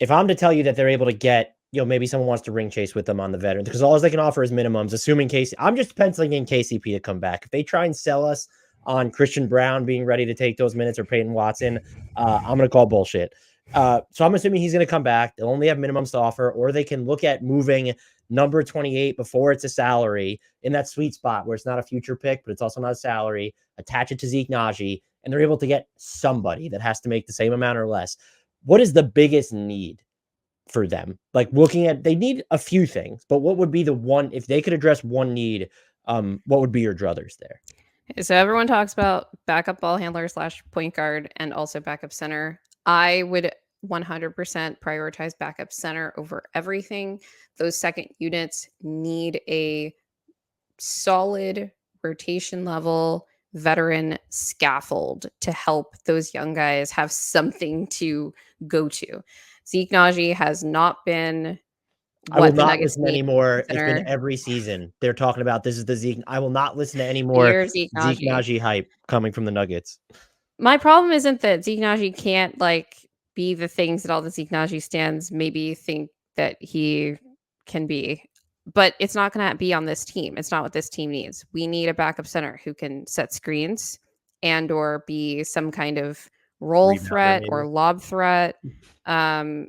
if I'm to tell you that they're able to get, maybe someone wants to ring chase with them on the veteran because all they can offer is minimums, assuming I'm just penciling in KCP to come back. If they try and sell us on Christian Brown being ready to take those minutes or Peyton Watson, I'm going to call bullshit. So I'm assuming he's going to come back. They'll only have minimums to offer, or they can look at moving number 28 before it's a salary in that sweet spot where it's not a future pick, but it's also not a salary, attach it to Zeke Naji, and they're able to get somebody that has to make the same amount or less. What is the biggest need for them? Like looking at, they need a few things, but what would be the one, if they could address one need, what would be your druthers there? So everyone talks about backup ball handler / point guard and also backup center. I would 100% prioritize backup center over everything. Those second units need a solid rotation level veteran scaffold to help those young guys have something to go to. Zeke Naji has not been I will what the not Nuggets listen need anymore. It's been center. every season. They're talking about this is the Zeke. I will not listen to any more Year Zeke Zeke Naji. Naji hype coming from the Nuggets. My problem isn't that Zeke Naji can't like be the things that all the Zeke Naji stands maybe think that he can be, but it's not going to be on this team. It's not what this team needs. We need a backup center who can set screens and or be some kind of roll Rebounder, threat or maybe. lob threat. Um,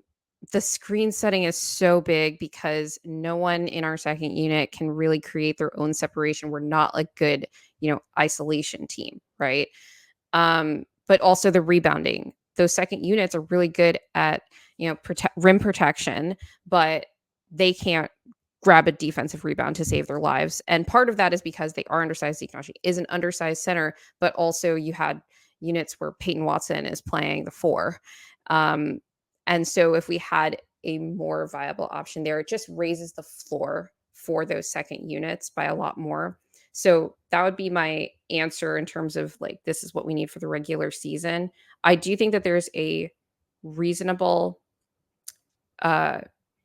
the screen setting is so big because no one in our second unit can really create their own separation. We're not like good, isolation team, right? But also the rebounding. Those second units are really good at rim protection, but they can't grab a defensive rebound to save their lives. And part of that is because they are undersized. Zeke Naji is an undersized center, but also you had units where Peyton Watson is playing the 4. Um, and so if we had a more viable option there, it just raises the floor for those second units by a lot more. So that would be my answer in terms of like, this is what we need for the regular season. I do think that reasonable uh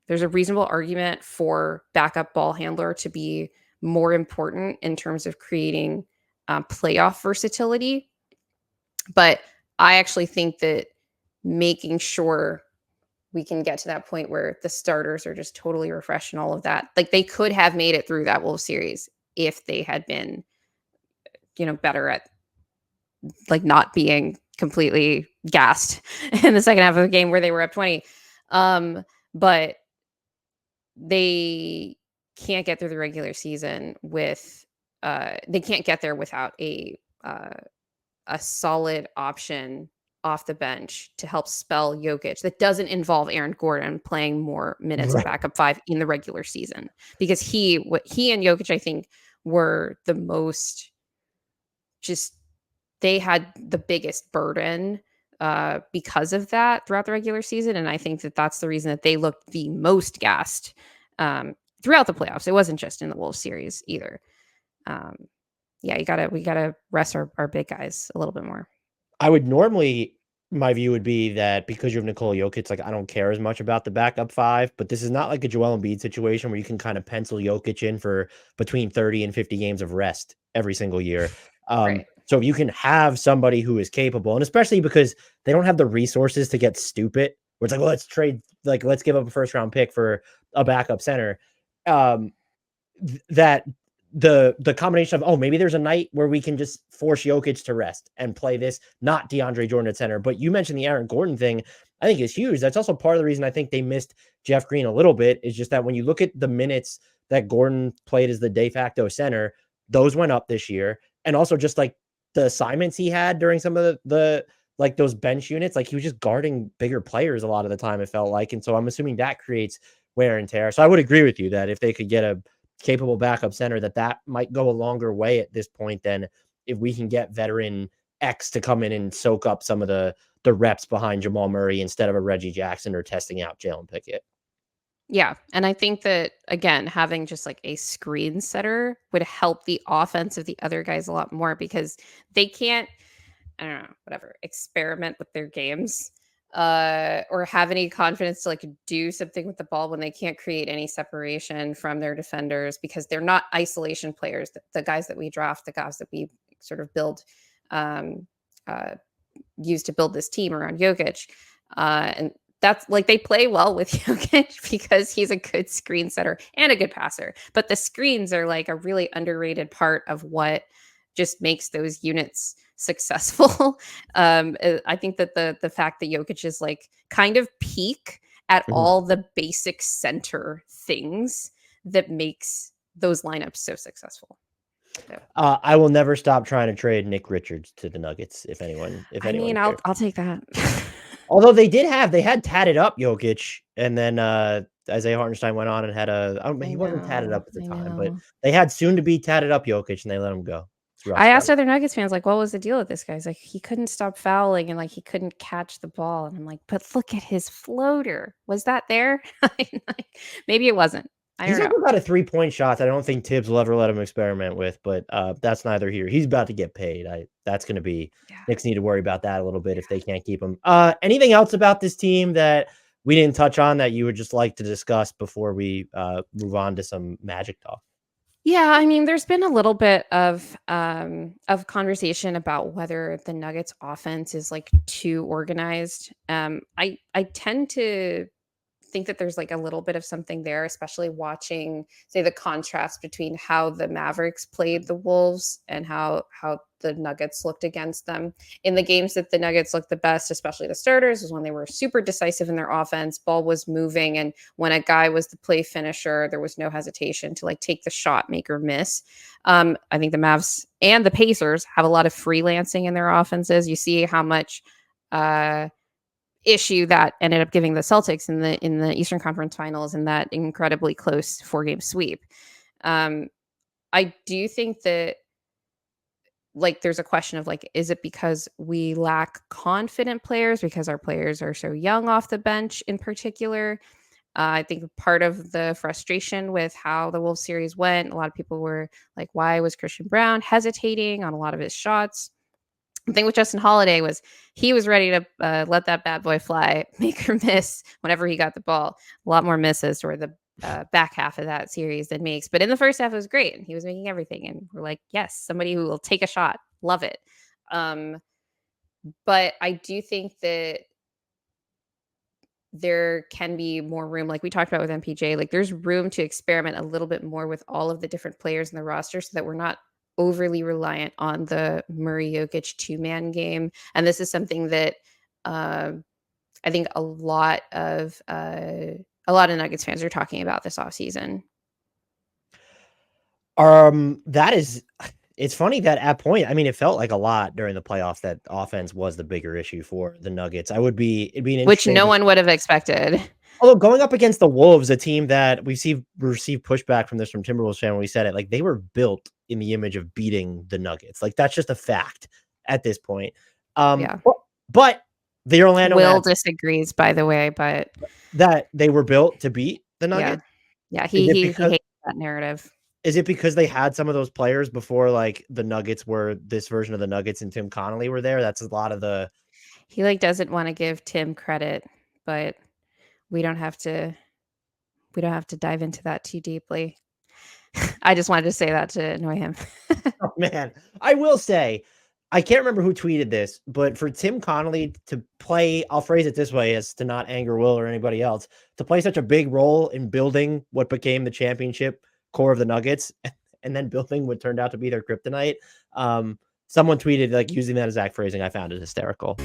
there's a reasonable argument for backup ball handler to be more important in terms of creating playoff versatility. But I actually think that making sure we can get to that point where the starters are just totally refreshed and all of that, like they could have made it through that Wolves series if they had been better at like not being completely gassed in the second half of the game where they were up 20. But they can't get through the regular season with they can't get there without a solid option off the bench to help spell Jokic that doesn't involve Aaron Gordon playing more minutes at Right. backup 5 in the regular season, because he and Jokic I think were the most just they had the biggest burden because of that throughout the regular season. And I think that that's the reason that they looked the most gassed throughout the playoffs. It wasn't just in the Wolves series either. Um, yeah, we gotta rest our big guys a little bit more. I would normally, my view would be that because you have Nikola Jokic, like I don't care as much about the backup 5, but this is not like a Joel Embiid situation where you can kind of pencil Jokic in for between 30 and 50 games of rest every single year. Right. So if you can have somebody who is capable, and especially because they don't have the resources to get stupid, where it's like, well, let's give up a first round pick for a backup center. Um, that the combination of, maybe there's a night where we can just force Jokic to rest and play this, not DeAndre Jordan at center. But you mentioned the Aaron Gordon thing, I think is huge. That's also part of the reason I think they missed Jeff Green a little bit, is just that when you look at the minutes that Gordon played as the de facto center, those went up this year. And also just like the assignments he had during some of the like those bench units, like he was just guarding bigger players a lot of the time, it felt like. And so I'm assuming that creates wear and tear. So I would agree with you that if they could get a capable backup center, that might go a longer way at this point than if we can get veteran X to come in and soak up some of the reps behind Jamal Murray instead of a Reggie Jackson or testing out Jalen Pickett. Yeah. And I think that, again, having just like a screen setter would help the offense of the other guys a lot more because they can't, I don't know, whatever, experiment with their games or have any confidence to like do something with the ball when they can't create any separation from their defenders because they're not isolation players. The guys that we draft, the guys that we sort of build, um, uh, use to build this team around Jokic. And that's like they play well with Jokic because he's a good screen setter and a good passer. But the screens are like a really underrated part of what just makes those units successful. I think that the fact that Jokic is like kind of peak at Mhm. all the basic center things that makes those lineups so successful. So, I will never stop trying to trade Nick Richards to the Nuggets if I anyone mean, cares. I'll take that. Although they had tatted up Jokic, and then, Isaiah Hartenstein went on and had he wasn't tatted up at the I time, but know. they had soon to be tatted up Jokic, and they let him go. It's rough I stuff. asked other Nuggets fans, like, what was the deal with this guy? He's like, he couldn't stop fouling and like he couldn't catch the ball. And I'm like, but look at his floater. Was that there? Like, maybe it wasn't. I He's don't know. also got a three-point shot that I don't think Tibbs will ever let him experiment with, but, that's neither here. He's about to get paid. That's gonna be Yeah. Knicks need to worry about that a little bit if they can't keep him. Anything else about this team that we didn't touch on that you would just like to discuss before we, move on to some Magic talk? Yeah, I mean, there's been a little bit of conversation about whether the Nuggets offense is like too organized. I tend to think that there's like a little bit of something there, especially watching, say, the contrast between how the Mavericks played the Wolves and how the Nuggets looked against them. In the games that the Nuggets looked the best, especially the starters, was when they were super decisive in their offense, ball was moving, and when a guy was the play finisher, there was no hesitation to like take the shot, make or miss. I think the Mavs and the Pacers have a lot of freelancing in their offenses. You see how much uh issue that ended up giving the Celtics in the Eastern Conference Finals in that incredibly close 4-game sweep. Um, I do think that like there's a question of like, is it because we lack confident players because our players are so young off the bench in particular? I think part of the frustration with how the Wolves series went, a lot of people were like, why was Christian Brown hesitating on a lot of his shots? The thing with Justin Holiday was he was ready to let that bad boy fly, make or miss whenever he got the ball. A lot more misses toward the back half of that series than makes. But in the first half, it was great, and he was making everything. And we're like, yes, somebody who will take a shot, love it. Um, but I do think that there can be more room, like we talked about with MPJ. Like there's room to experiment a little bit more with all of the different players in the roster, so that we're not overly reliant on the Murray Jokic 2-man game. And this is something that uh, I think a lot of Nuggets fans are talking about this offseason. That is it's funny that at point, I mean, it felt like a lot during the playoffs that offense was the bigger issue for the Nuggets. It'd be an Which no interesting. one would have expected. Although going up against the Wolves, a team that received pushback from this from Timberwolves fan when we said it, like they were built in the image of beating the Nuggets. Like that's just a fact at this point. Yeah. But the Orlando Will Magic disagrees, by the way, but that they were built to beat the yeah. Nuggets. Yeah, Is it he because hates that narrative. they had some of those players before like the Nuggets were this version of the Nuggets and Tim Connolly were there? That's a lot of the He like doesn't want to give Tim credit, but we don't have to we don't have to dive into that too deeply. I just wanted to say that to annoy him. oh man. I will say, I can't remember who tweeted this, but for Tim Connolly to play, I'll phrase it this way as to not anger Will or anybody else, to play such a big role in building what became the championship core of the Nuggets and then building what turned out to be their kryptonite. Someone tweeted like using that exact phrasing. I found it hysterical.